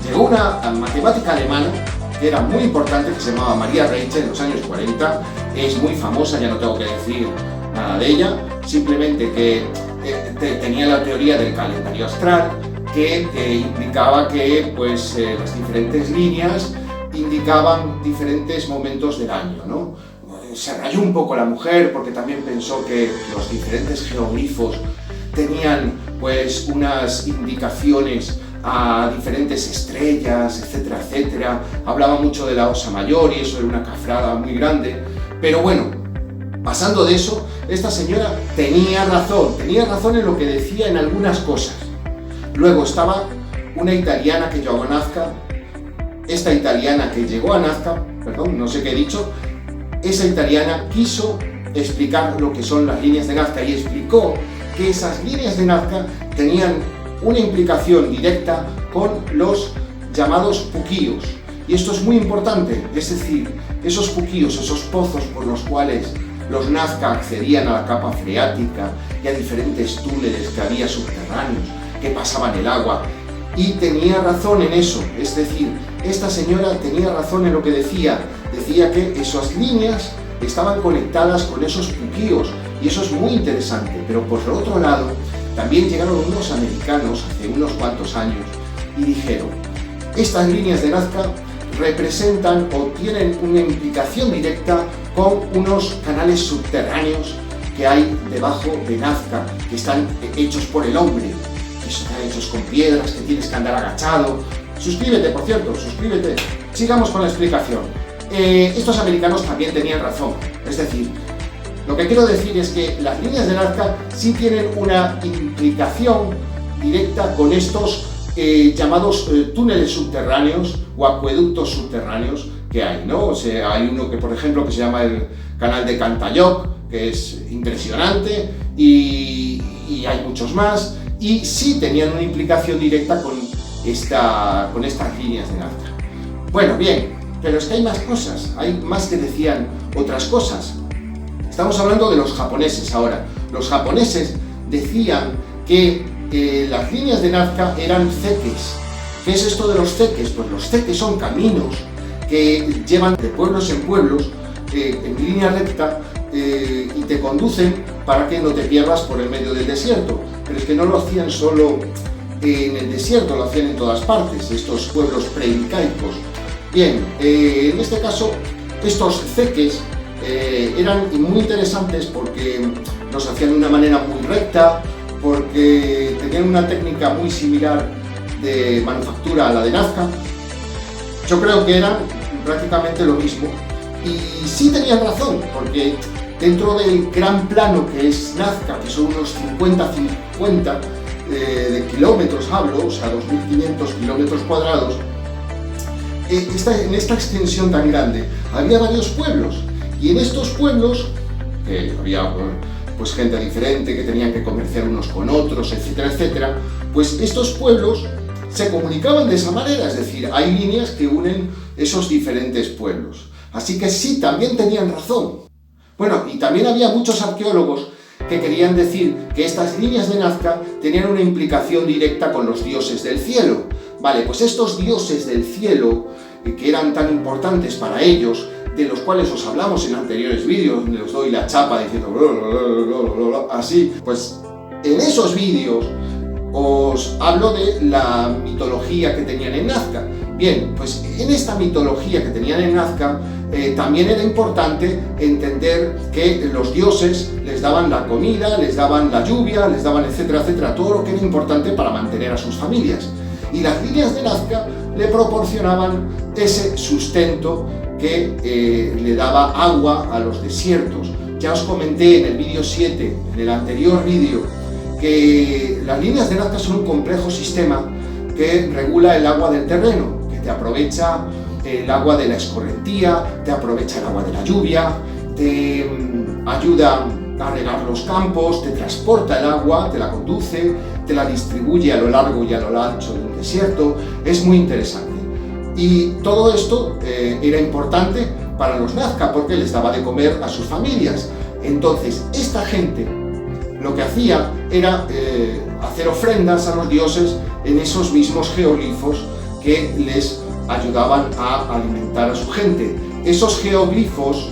llegó una matemática alemana que era muy importante, que se llamaba Maria Rietzsch, en los años 40, es muy famosa, ya no tengo que decir nada de ella, simplemente que tenía la teoría del calendario astral, que implicaba que pues, las diferentes líneas indicaban diferentes momentos del año, ¿no? Se rayó un poco la mujer porque también pensó que los diferentes geoglifos tenían pues unas indicaciones a diferentes estrellas, etcétera, etcétera. Hablaba mucho de la Osa Mayor y eso era una cafrada muy grande. Pero bueno, pasando de eso, esta señora tenía razón en lo que decía en algunas cosas. Luego estaba una italiana que llegó a Nazca, esta italiana que llegó a Nazca, perdón, no sé qué he dicho, esa italiana quiso explicar lo que son las líneas de Nazca y explicó que esas líneas de Nazca tenían una implicación directa con los llamados puquíos. Y esto es muy importante, es decir, esos puquíos, esos pozos por los cuales los Nazca accedían a la capa freática y a diferentes túneles que había subterráneos que pasaban el agua. Y tenía razón en eso, es decir, esta señora tenía razón en lo que decía que esas líneas estaban conectadas con esos puquíos, y eso es muy interesante. Pero por el otro lado, también llegaron unos americanos hace unos cuantos años y dijeron, estas líneas de Nazca representan o tienen una implicación directa con unos canales subterráneos que hay debajo de Nazca, que están hechos por el hombre, que están hechos con piedras, que tienes que andar agachado. Suscríbete, por cierto, suscríbete. Sigamos con la explicación. Estos americanos también tenían razón, es decir, lo que quiero decir es que las líneas de Nazca sí tienen una implicación directa con estos llamados túneles subterráneos o acueductos subterráneos que hay, ¿no? O sea, hay uno que, por ejemplo, que se llama el canal de Cantayoc, que es impresionante, y hay muchos más, y sí tenían una implicación directa con estas líneas de Nazca. Bueno, bien, pero es que hay más cosas, hay más que decían otras cosas. Estamos hablando de los japoneses ahora. Los japoneses decían que las líneas de Nazca eran ceques. ¿Qué es esto de los ceques? Pues los ceques son caminos que llevan de pueblos en pueblos en línea recta y te conducen para que no te pierdas por el medio del desierto. Pero es que no lo hacían solo en el desierto, lo hacían en todas partes, estos pueblos preincaicos. Bien, en este caso, estos ceques eran muy interesantes porque los hacían de una manera muy recta, porque tenían una técnica muy similar de manufactura a la de Nazca. Yo creo que eran prácticamente lo mismo. Y sí tenían razón, porque dentro del gran plano que es Nazca, que son unos 50 de kilómetros hablo, o sea, 2.500 kilómetros cuadrados, en esta extensión tan grande había varios pueblos. Y en estos pueblos, había pues gente diferente que tenían que comerciar unos con otros, etcétera, etcétera, pues estos pueblos se comunicaban de esa manera, es decir, hay líneas que unen esos diferentes pueblos. Así que sí, también tenían razón. Bueno, y también había muchos arqueólogos que querían decir que estas líneas de Nazca tenían una implicación directa con los dioses del cielo. Vale, pues estos dioses del cielo, que eran tan importantes para ellos, de los cuales os hablamos en anteriores vídeos, donde os doy la chapa diciendo así, pues en esos vídeos os hablo de la mitología que tenían en Nazca. Bien, pues en esta mitología que tenían en Nazca también era importante entender que los dioses les daban la comida, les daban la lluvia, les daban etcétera, etcétera, todo lo que era importante para mantener a sus familias. Y las líneas de Nazca le proporcionaban ese sustento que le daba agua a los desiertos. Ya os comenté en el vídeo 7, en el anterior vídeo, que las líneas de Nazca son un complejo sistema que regula el agua del terreno, que te aprovecha el agua de la escorrentía, te aprovecha el agua de la lluvia, te ayuda a regar los campos, te transporta el agua, te la conduce, te la distribuye a lo largo y a lo ancho del desierto. Es muy interesante. Y todo esto era importante para los Nazca porque les daba de comer a sus familias. Entonces, esta gente lo que hacía era hacer ofrendas a los dioses en esos mismos geoglifos que les ayudaban a alimentar a su gente. Esos geoglifos,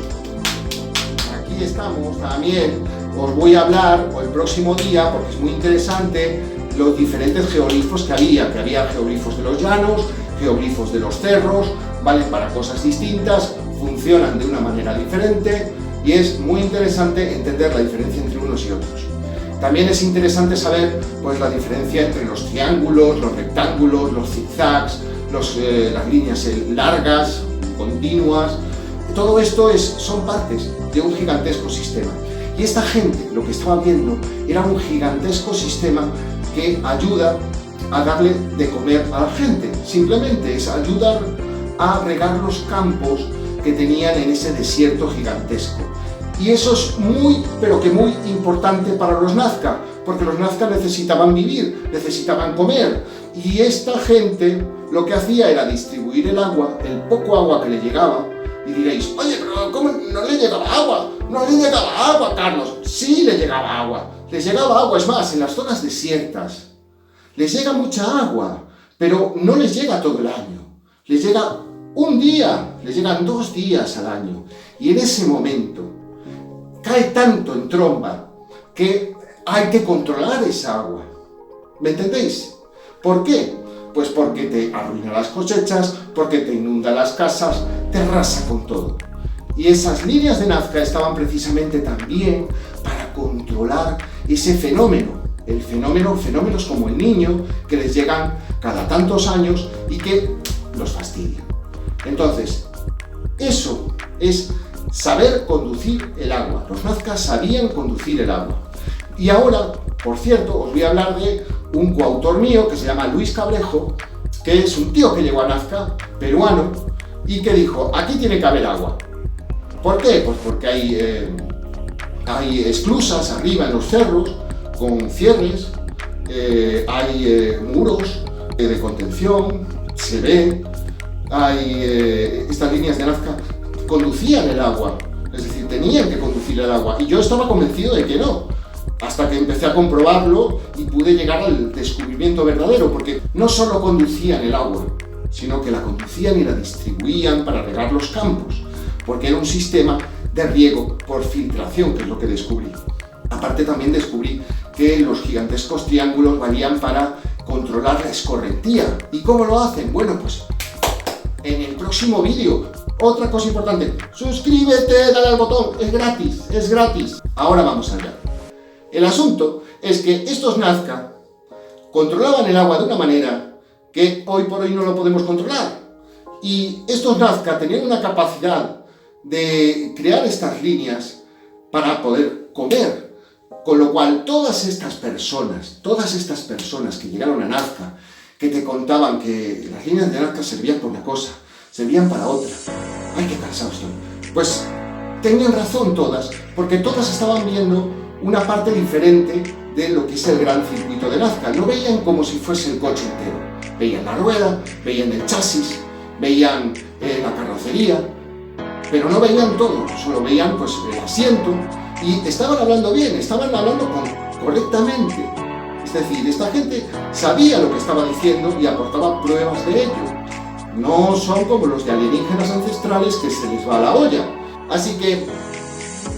aquí estamos también, os voy a hablar el próximo día, porque es muy interesante, los diferentes geoglifos que había geoglifos de los llanos, geoglifos de los cerros, valen para cosas distintas, funcionan de una manera diferente y es muy interesante entender la diferencia entre unos y otros. También es interesante saber pues, la diferencia entre los triángulos, los rectángulos, los zigzags, las líneas largas, continuas. Todo esto son partes de un gigantesco sistema. Y esta gente, lo que estaba viendo, era un gigantesco sistema que ayuda a darle de comer a la gente. Simplemente es ayudar a regar los campos que tenían en ese desierto gigantesco. Y eso es muy, pero que muy importante para los Nazca, porque los Nazca necesitaban vivir, necesitaban comer. Y esta gente lo que hacía era distribuir el agua, el poco agua que le llegaba. Y diréis, oye, pero ¿cómo no le llegaba agua? No le llegaba agua, Carlos. Sí le llegaba agua. Les llegaba agua, es más, en las zonas desiertas les llega mucha agua, pero no les llega todo el año. Les llega un día, les llegan 2 días al año. Y en ese momento cae tanto en tromba que hay que controlar esa agua. ¿Me entendéis? ¿Por qué? Pues porque te arruina las cosechas, porque te inunda las casas, te arrasa con todo. Y esas líneas de Nazca estaban precisamente también para controlar ese fenómeno. Fenómenos como el niño, que les llegan cada tantos años y que los fastidian. Entonces, eso es saber conducir el agua. Los Nazca sabían conducir el agua. Y ahora, por cierto, os voy a hablar de un coautor mío que se llama Luis Cabrejo, que es un tío que llegó a Nazca, peruano, y que dijo, aquí tiene que haber agua. ¿Por qué? Pues porque hay esclusas arriba en los cerros, con cierres, hay muros de contención, se ve, hay estas líneas de Nazca conducían el agua, es decir, tenían que conducir el agua, y yo estaba convencido de que no, hasta que empecé a comprobarlo y pude llegar al descubrimiento verdadero, porque no solo conducían el agua, sino que la conducían y la distribuían para regar los campos, porque era un sistema de riego por filtración, que es lo que descubrí. Aparte también descubrí que los gigantescos triángulos valían para controlar la escorrentía. ¿Y cómo lo hacen? Bueno, pues en el próximo vídeo. Otra cosa importante, suscríbete, dale al botón, es gratis. Ahora vamos allá. El asunto es que estos Nazca controlaban el agua de una manera que hoy por hoy no lo podemos controlar. Y estos Nazca tenían una capacidad de crear estas líneas para poder comer. Con lo cual, todas estas personas que llegaron a Nazca, que te contaban que las líneas de Nazca servían para una cosa, servían para otra. ¡Ay, qué cansado estoy! Pues tenían razón todas, porque todas estaban viendo una parte diferente de lo que es el gran circuito de Nazca. No veían como si fuese el coche entero. Veían la rueda, veían el chasis, veían la carrocería, pero no veían todo, solo veían pues, el asiento. Y estaban hablando bien, estaban hablando correctamente. Es decir, esta gente sabía lo que estaba diciendo y aportaba pruebas de ello. No son como los de alienígenas ancestrales que se les va la olla. Así que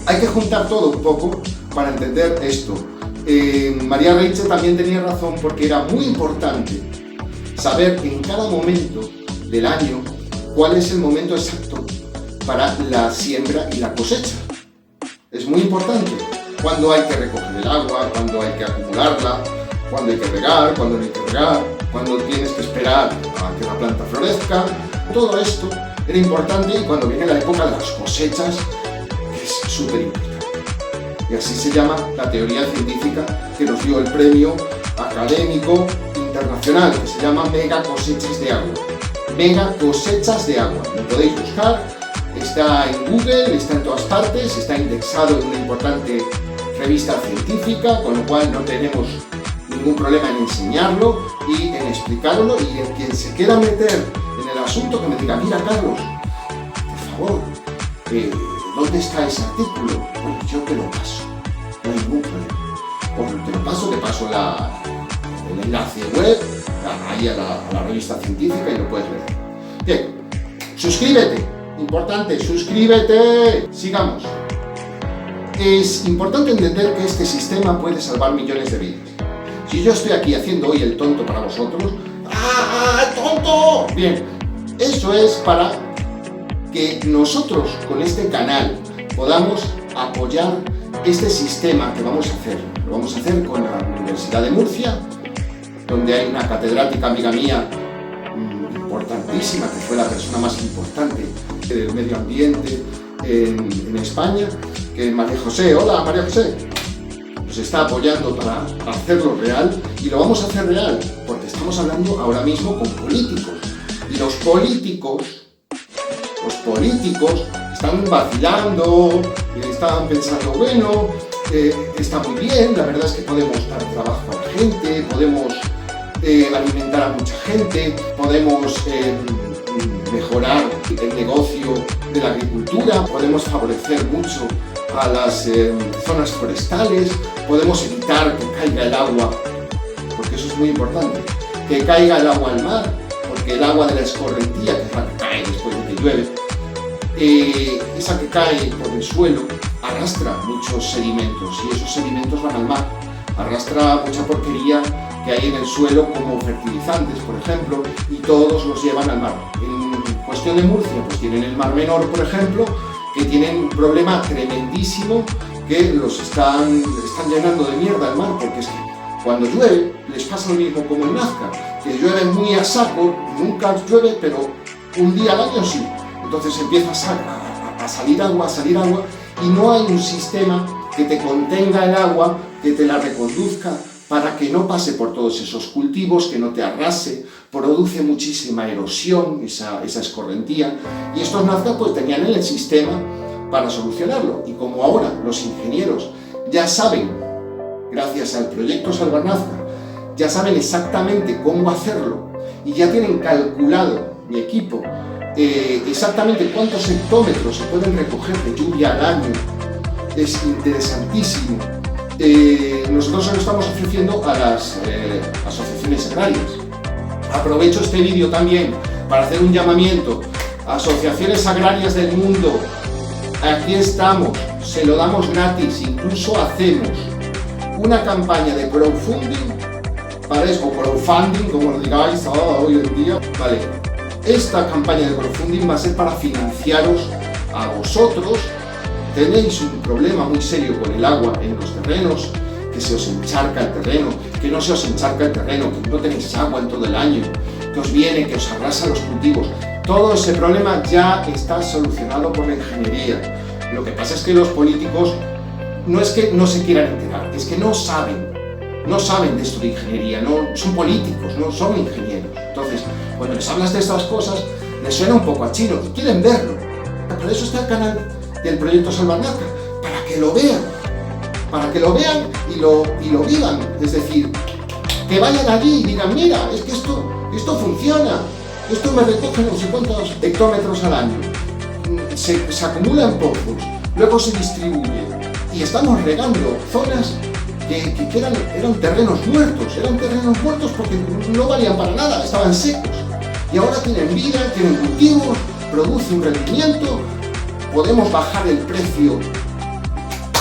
hay que juntar todo un poco para entender esto. María Rachel también tenía razón porque era muy importante saber en cada momento del año cuál es el momento exacto para la siembra y la cosecha. Es muy importante cuándo hay que recoger el agua, cuándo hay que acumularla, cuándo hay que regar, cuándo no hay que regar, cuándo tienes que esperar a que la planta florezca. Todo esto era importante y cuando viene la época de las cosechas es súper importante. Y así se llama la teoría científica que nos dio el premio académico internacional, que se llama Mega Cosechas de Agua. Mega Cosechas de Agua. Lo podéis buscar. Está en Google, está en todas partes, está indexado en una importante revista científica, con lo cual no tenemos ningún problema en enseñarlo y en explicarlo, y en quien se quiera meter en el asunto que me diga, mira Carlos, por favor, ¿dónde está ese artículo? Pues yo te lo paso, no hay ningún problema. O te lo paso, te paso el enlace web, ahí a la revista científica y lo puedes ver. Bien, suscríbete, importante, suscríbete, sigamos. Es importante entender que este sistema puede salvar millones de vidas. Si yo estoy aquí haciendo hoy el tonto para vosotros, ¡ah, tonto! Bien, eso es para que nosotros con este canal podamos apoyar este sistema que vamos a hacer. Lo vamos a hacer con la Universidad de Murcia, donde hay una catedrática amiga mía importantísima, que fue la persona más importante del medio ambiente en España, que es María José. Hola, María José. Nos está apoyando para hacerlo real, y lo vamos a hacer real porque estamos hablando ahora mismo con políticos, y los políticos están vacilando, están pensando, bueno, está muy bien, la verdad es que podemos dar trabajo a la gente, podemos alimentar a mucha gente, podemos mejorar el negocio de la agricultura, podemos favorecer mucho a las zonas forestales, podemos evitar que caiga el agua, porque eso es muy importante, que caiga el agua al mar, porque el agua de la escorrentía, que es la que cae después de que llueve, esa que cae por el suelo, arrastra muchos sedimentos, y esos sedimentos van al mar, arrastra mucha porquería que hay en el suelo, como fertilizantes, por ejemplo, y todos los llevan al mar. En cuestión de Murcia, pues tienen el Mar Menor, por ejemplo, que tienen un problema tremendísimo, que los están llenando de mierda al mar, porque es que cuando llueve les pasa lo mismo como en Nazca, que llueve muy a saco, nunca llueve, pero un día al año sí. Entonces empieza a salir agua, y no hay un sistema que te contenga el agua, que te la reconduzca para que no pase por todos esos cultivos, que no te arrase, produce muchísima erosión, esa escorrentía, y estos Nazca pues tenían el sistema para solucionarlo, y como ahora los ingenieros ya saben, gracias al proyecto Salvar Nazca, ya saben exactamente cómo hacerlo, y ya tienen calculado, mi equipo, exactamente cuántos hectómetros se pueden recoger de lluvia al año. Es interesantísimo. Nosotros se lo estamos ofreciendo a las asociaciones agrarias. Aprovecho este vídeo también para hacer un llamamiento a asociaciones agrarias del mundo. Aquí estamos, se lo damos gratis, incluso hacemos una campaña de crowdfunding, o crowdfunding, como lo digáis hoy en día, ¿vale? Esta campaña de crowdfunding va a ser para financiaros a vosotros. Tenéis un problema muy serio con el agua en los terrenos, que se os encharca el terreno, que no se os encharca el terreno, que no tenéis agua en todo el año, que os viene, que os arrasa los cultivos. Todo ese problema ya está solucionado por la ingeniería. Lo que pasa es que los políticos no es que no se quieran enterar, es que no saben de esto de ingeniería, no son políticos, no son ingenieros. Entonces, cuando les hablas de estas cosas, les suena un poco a chino, quieren verlo. Por eso está el canal del proyecto Salvar Nazca, para que lo vean y lo vivan. Es decir, que vayan allí y digan, mira, es que esto funciona, esto me recoge no sé cuántos hectómetros al año, se acumula en pozos, luego se distribuye, y estamos regando zonas que eran terrenos muertos porque no valían para nada, estaban secos, y ahora tienen vida, tienen cultivos, produce un rendimiento. Podemos bajar el precio,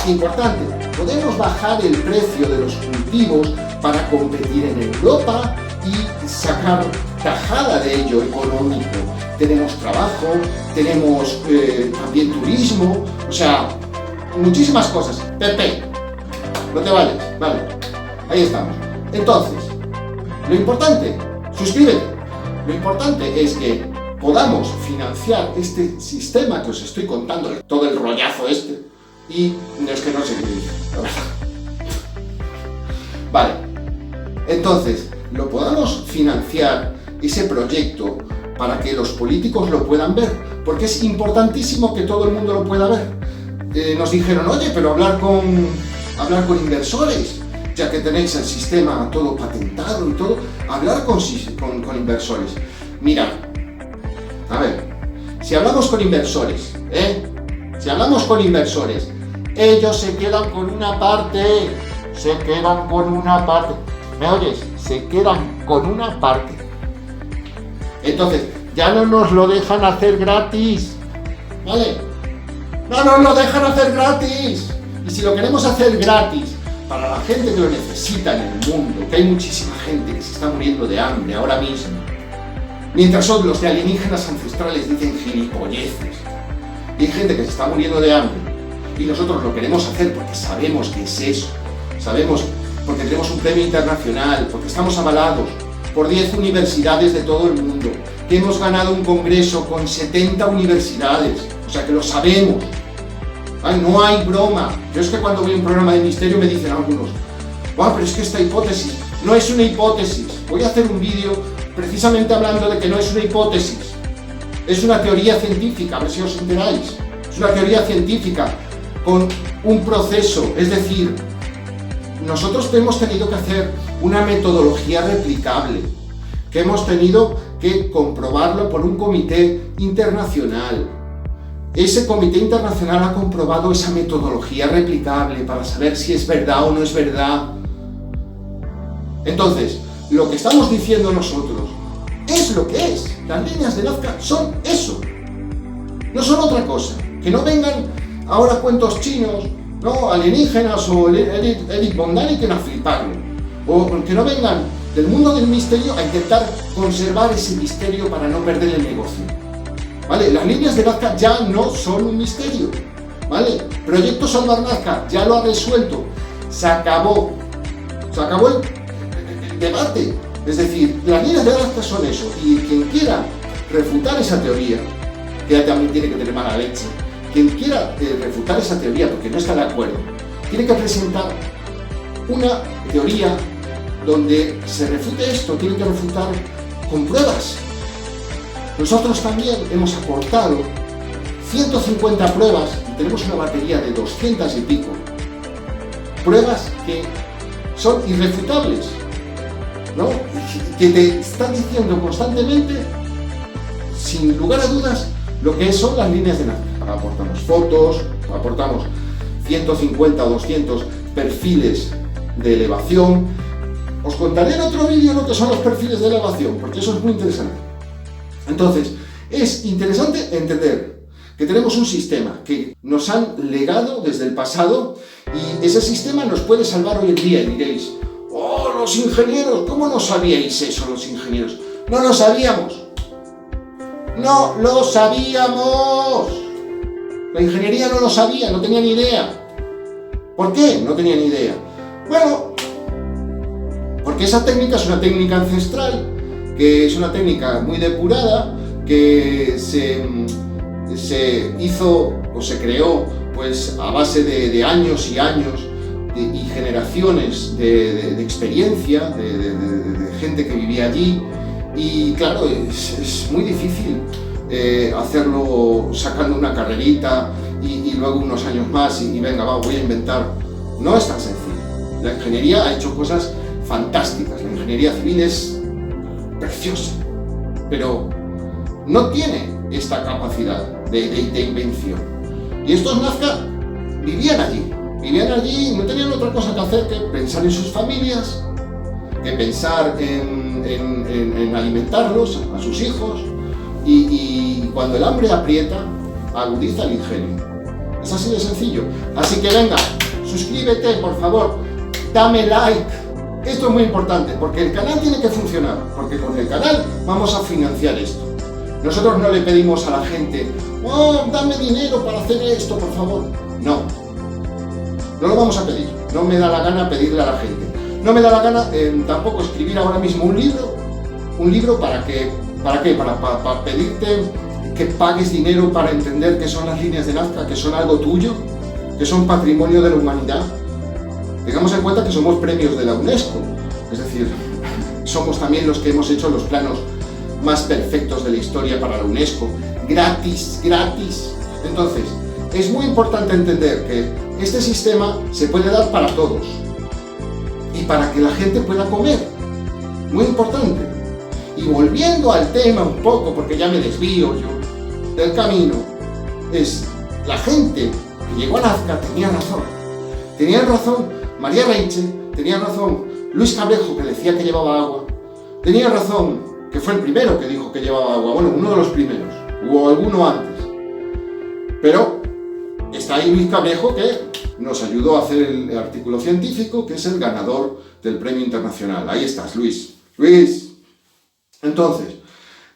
importante, podemos bajar el precio de los cultivos para competir en Europa y sacar tajada de ello económico. Tenemos trabajo, tenemos también turismo, o sea, muchísimas cosas. Pepe, no te vayas, vale, ahí estamos. Entonces, lo importante, suscríbete, lo importante es que podamos financiar este sistema que os estoy contando, todo el rollazo este, y es que no sé qué decir, la verdad. Vale, entonces, lo podamos financiar ese proyecto para que los políticos lo puedan ver, porque es importantísimo que todo el mundo lo pueda ver. Nos dijeron, oye, pero hablar con inversores, ya que tenéis el sistema todo patentado y todo, hablar con inversores. Mira, a ver, si hablamos con inversores, ellos se quedan con una parte, ¿me oyes? se quedan con una parte. Entonces, ya no nos lo dejan hacer gratis, ¿vale? No nos lo dejan hacer gratis. Y si lo queremos hacer gratis para la gente que lo necesita en el mundo, que hay muchísima gente que se está muriendo de hambre ahora mismo, mientras los de alienígenas ancestrales dicen gilipolleces, y hay gente que se está muriendo de hambre, y nosotros lo queremos hacer porque sabemos que es eso, sabemos porque tenemos un premio internacional, porque estamos avalados por 10 universidades de todo el mundo, que hemos ganado un congreso con 70 universidades, o sea que lo sabemos. Ay, no hay broma. Yo es que cuando veo un programa de misterio me dicen algunos, pero es que esta hipótesis no es una hipótesis. Voy a hacer un vídeo precisamente hablando de que no es una hipótesis, es una teoría científica, a ver si os enteráis. Es una teoría científica con un proceso, es decir, nosotros hemos tenido que hacer una metodología replicable, que hemos tenido que comprobarlo por un comité internacional. Ese comité internacional ha comprobado esa metodología replicable para saber si es verdad o no es verdad. Entonces, lo que estamos diciendo nosotros es lo que es. Las líneas de Nazca son eso. No son otra cosa. Que no vengan ahora cuentos chinos, ¿no? Alienígenas o Eric von Däniken a fliparlo. O que no vengan del mundo del misterio a intentar conservar ese misterio para no perder el negocio. ¿Vale? Las líneas de Nazca ya no son un misterio, ¿vale? Proyecto Salvar Nazca ya lo ha resuelto, se acabó el debate. Es decir, las líneas de Nazca son eso, y quien quiera refutar esa teoría, que ya también tiene que tener mala leche, quien quiera refutar esa teoría porque no está de acuerdo, tiene que presentar una teoría donde se refute esto, tiene que refutar con pruebas. Nosotros también hemos aportado 150 pruebas, y tenemos una batería de 200 y pico, pruebas que son irrefutables, ¿no? Que te están diciendo constantemente, sin lugar a dudas, lo que son las líneas de Nazca. Aportamos fotos, aportamos 150 o 200 perfiles de elevación. Os contaré en otro vídeo lo que son los perfiles de elevación, porque eso es muy interesante. Entonces, es interesante entender que tenemos un sistema que nos han legado desde el pasado y ese sistema nos puede salvar hoy en día. Y diréis, ¡oh, los ingenieros! ¿Cómo no sabíais eso los ingenieros? ¡No lo sabíamos! ¡No lo sabíamos! La ingeniería no lo sabía, no tenía ni idea. ¿Por qué? No tenía ni idea. Bueno, porque esa técnica es una técnica ancestral, que es una técnica muy depurada, que se hizo o se creó pues a base de años y años y generaciones de experiencia, de gente que vivía allí, y claro, es muy difícil hacerlo sacando una carrerita y luego unos años más y venga, voy a inventar. No es tan sencillo. La ingeniería ha hecho cosas fantásticas, la ingeniería civil es preciosa, pero no tiene esta capacidad de invención. Y estos Nazca vivían allí y no tenían otra cosa que hacer que pensar en sus familias, que pensar en alimentarlos, a sus hijos, y cuando el hambre aprieta, agudiza el ingenio. Es así de sencillo. Así que venga, suscríbete, por favor, dame like. Esto es muy importante, porque el canal tiene que funcionar, porque con el canal vamos a financiar esto. Nosotros no le pedimos a la gente, dame dinero para hacer esto, por favor. No lo vamos a pedir, no me da la gana pedirle a la gente. No me da la gana tampoco escribir ahora mismo un libro ¿para qué? Para pedirte que pagues dinero para entender qué son las líneas de Nazca, que son algo tuyo, que son patrimonio de la humanidad. Tengamos en cuenta que somos premios de la UNESCO, es decir, somos también los que hemos hecho los planos más perfectos de la historia para la UNESCO, gratis. Entonces, es muy importante entender que este sistema se puede dar para todos y para que la gente pueda comer, muy importante. Y volviendo al tema un poco, porque ya me desvío yo del camino, es la gente que llegó a Nazca tenía razón. Tenían razón María Reiche, tenían razón Luis Cabrejo, que decía que llevaba agua, tenía razón, que fue el primero que dijo que llevaba agua. Bueno, uno de los primeros, hubo alguno antes. Pero está ahí Luis Cabrejo, que nos ayudó a hacer el artículo científico, que es el ganador del premio internacional. Ahí estás, Luis. Luis. Entonces,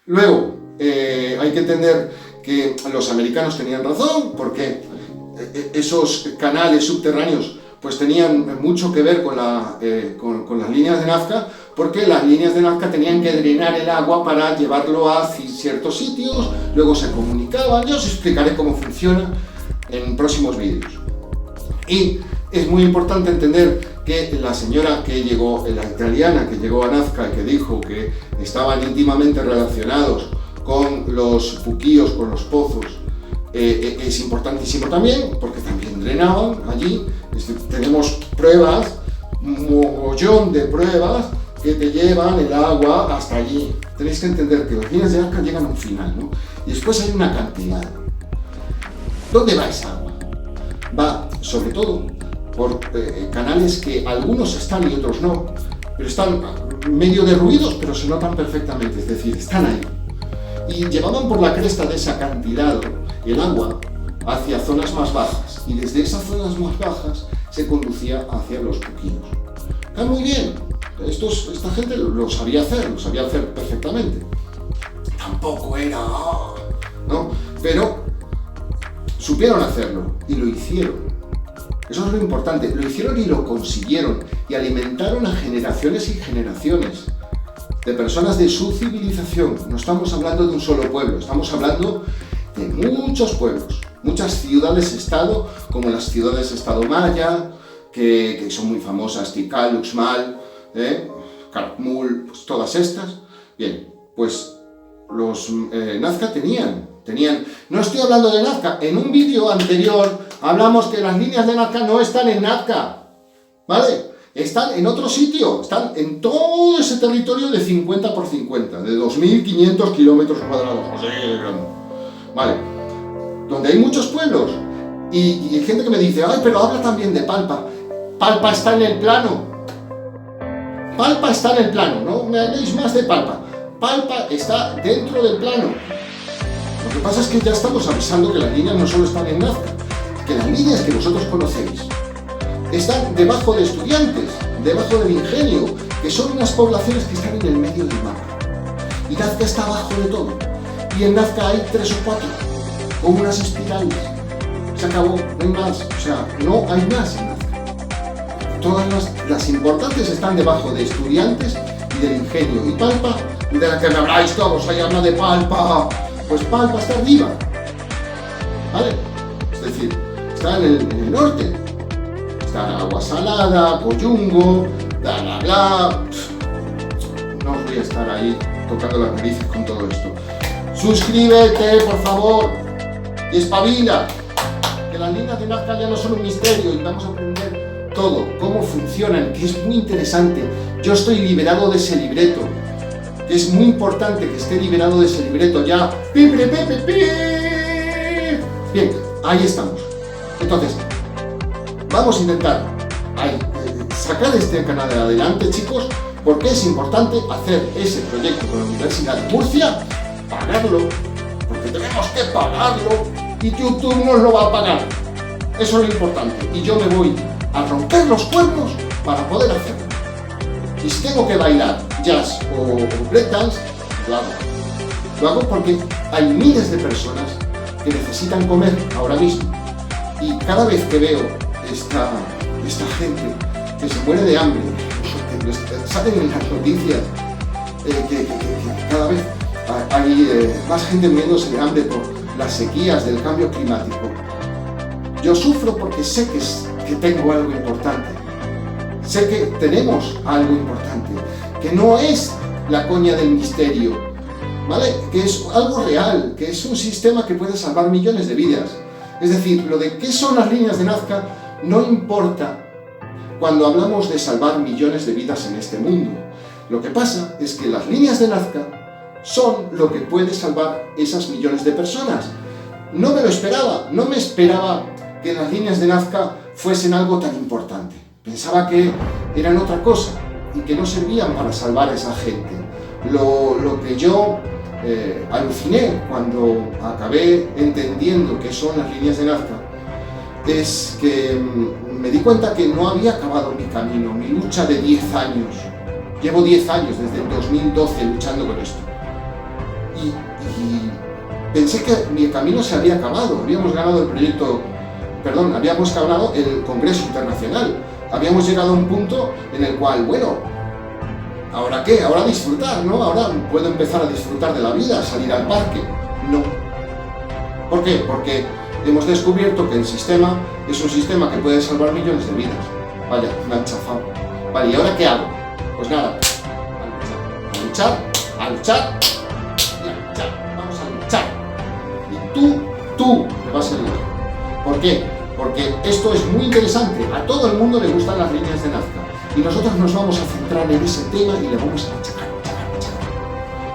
luego, hay que entender que los americanos tenían razón, porque esos canales subterráneos pues tenían mucho que ver con las líneas de Nazca, porque las líneas de Nazca tenían que drenar el agua para llevarlo a ciertos sitios, luego se comunicaban. Yo os explicaré cómo funciona en próximos vídeos. Y es muy importante entender que la señora que llegó, la italiana que llegó a Nazca y que dijo que estaban íntimamente relacionados con los buquíos, con los pozos, es importantísimo también, porque también drenaban allí. Tenemos pruebas, un mogollón de pruebas que te llevan el agua hasta allí. Tenéis que entender que las líneas de Nazca llegan a un final, ¿no? Y después hay una cantidad. ¿Dónde va esa agua? Va, sobre todo, por canales que algunos están y otros no, pero están medio derruidos, pero se notan perfectamente, es decir, están ahí. Y llevaban por la cresta de ese acantilado el agua hacia zonas más bajas, y desde esas zonas más bajas se conducía hacia los buquíos. Está muy bien, esta gente lo sabía hacer perfectamente. Tampoco era, ¿no? Pero supieron hacerlo y lo hicieron. Eso es lo importante, lo hicieron y lo consiguieron, y alimentaron a generaciones y generaciones de personas de su civilización. No estamos hablando de un solo pueblo, estamos hablando de muchos pueblos, muchas ciudades-estado, como las ciudades-estado maya, que son muy famosas, Tikal, Uxmal, Calakmul, pues todas estas. Bien, pues los Nazca tenían. No estoy hablando de Nazca, en un vídeo anterior hablamos que las líneas de Nazca no están en Nazca, ¿vale? Están en otro sitio, están en todo ese territorio de 50 por 50, de 2.500 kilómetros cuadrados, ¿vale? Donde hay muchos pueblos, y hay gente que me dice, ay, pero habla también de Palpa. Palpa está en el plano. Palpa está en el plano, no me habléis más de Palpa. Palpa está dentro del plano. Lo que pasa es que ya estamos avisando que las líneas no solo están en Nazca, que las líneas que vosotros conocéis están debajo de Estudiantes, debajo del Ingenio, que son unas poblaciones que están en el medio del mapa. Y Nazca está abajo de todo. Y en Nazca hay 3 o 4, con unas espirales. Se acabó, no hay más. O sea, no hay más en Nazca. Todas las importantes están debajo de Estudiantes y del Ingenio. Y Palpa, de la que me habláis todos, ahí habla de Palpa. Pues Palpa está arriba, ¿vale? Es decir, está en el norte. Está Agua Salada, Coyungo, bla, bla, bla. No os voy a estar ahí tocando las narices con todo esto. Suscríbete, por favor, y espabila, que las líneas de Nazca ya no son un misterio, y vamos a aprender todo, cómo funcionan, que es muy interesante. Yo estoy liberado de ese libreto. Es muy importante que esté liberado de ese libreto ya. Bien, ahí estamos. Entonces, vamos a intentar sacar este canal adelante, chicos, porque es importante hacer ese proyecto con la Universidad de Murcia, pagarlo, porque tenemos que pagarlo, y YouTube nos lo va a pagar. Eso es lo importante. Y yo me voy a romper los cuernos para poder hacerlo. Y si tengo que bailar jazz o breakdance, lo hago. Lo hago porque hay miles de personas que necesitan comer ahora mismo. Y cada vez que veo esta gente que se muere de hambre, que salen en las noticias, que cada vez hay más gente muriéndose de hambre por las sequías del cambio climático, yo sufro porque sé que tengo algo importante. Sé que tenemos algo importante, que no es la coña del misterio, ¿vale? Que es algo real, que es un sistema que puede salvar millones de vidas. Es decir, lo de qué son las líneas de Nazca no importa cuando hablamos de salvar millones de vidas en este mundo. Lo que pasa es que las líneas de Nazca son lo que puede salvar esas millones de personas. No me lo esperaba, no me esperaba que las líneas de Nazca fuesen algo tan importante. Pensaba que eran otra cosa, y que no servían para salvar a esa gente. Lo que yo aluciné cuando acabé entendiendo qué son las líneas de Nazca es que me di cuenta que no había acabado mi camino, mi lucha de 10 años. Llevo 10 años, desde el 2012, luchando con esto. Y pensé que mi camino se había acabado. Habíamos ganado habíamos ganado el Congreso Internacional. Habíamos llegado a un punto en el cual, bueno, ¿ahora qué? Ahora disfrutar, ¿no? Ahora puedo empezar a disfrutar de la vida, salir al parque. No. ¿Por qué? Porque hemos descubierto que el sistema es un sistema que puede salvar millones de vidas. Vaya, me han chafado. Vale, ¿y ahora qué hago? Pues nada, a luchar, a luchar, y a luchar. Vamos a luchar. Y tú me vas a ayudar. ¿Por qué? Porque esto es muy interesante. A todo el mundo le gustan las líneas de Nazca. Y nosotros nos vamos a centrar en ese tema y le vamos a machacar.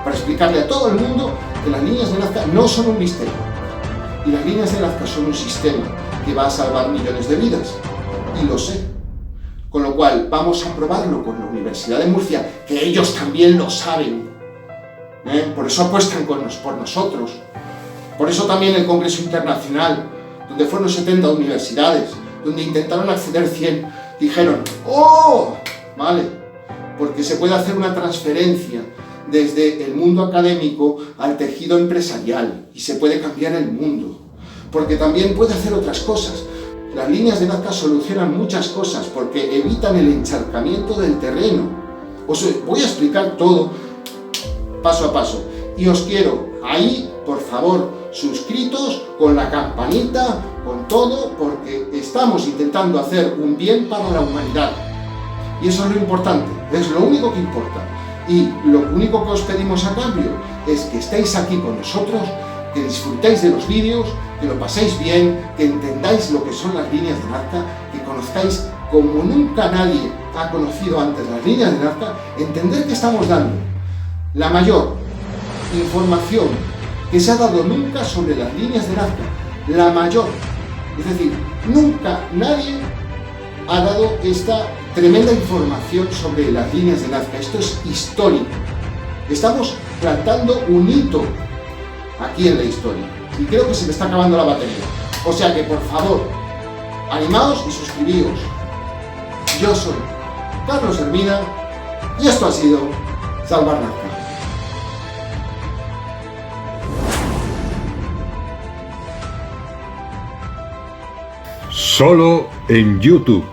Para explicarle a todo el mundo que las líneas de Nazca no son un misterio. Y las líneas de Nazca son un sistema que va a salvar millones de vidas. Y lo sé. Con lo cual, vamos a probarlo con la Universidad de Murcia, que ellos también lo saben. Por eso apuestan por nosotros. Por eso también el Congreso Internacional, donde fueron 70 universidades, donde intentaron acceder 100, dijeron, ¡oh! Vale, porque se puede hacer una transferencia desde el mundo académico al tejido empresarial y se puede cambiar el mundo, porque también puede hacer otras cosas. Las líneas de Nazca solucionan muchas cosas porque evitan el encharcamiento del terreno. Os voy a explicar todo paso a paso y os quiero ahí, por favor, suscritos, con la campanita, con todo, porque estamos intentando hacer un bien para la humanidad. Y eso es lo importante, es lo único que importa. Y lo único que os pedimos a cambio es que estéis aquí con nosotros, que disfrutéis de los vídeos, que lo paséis bien, que entendáis lo que son las líneas de Nazca, que conozcáis como nunca nadie ha conocido antes las líneas de Nazca, entender que estamos dando la mayor información que se ha dado nunca sobre las líneas de Nazca, la mayor. Es decir, nunca nadie ha dado esta tremenda información sobre las líneas de Nazca. Esto es histórico. Estamos plantando un hito aquí en la historia. Y creo que se me está acabando la batería. O sea que, por favor, animaos y suscribíos. Yo soy Carlos Hermida y esto ha sido Salvar Nazca. Solo en YouTube.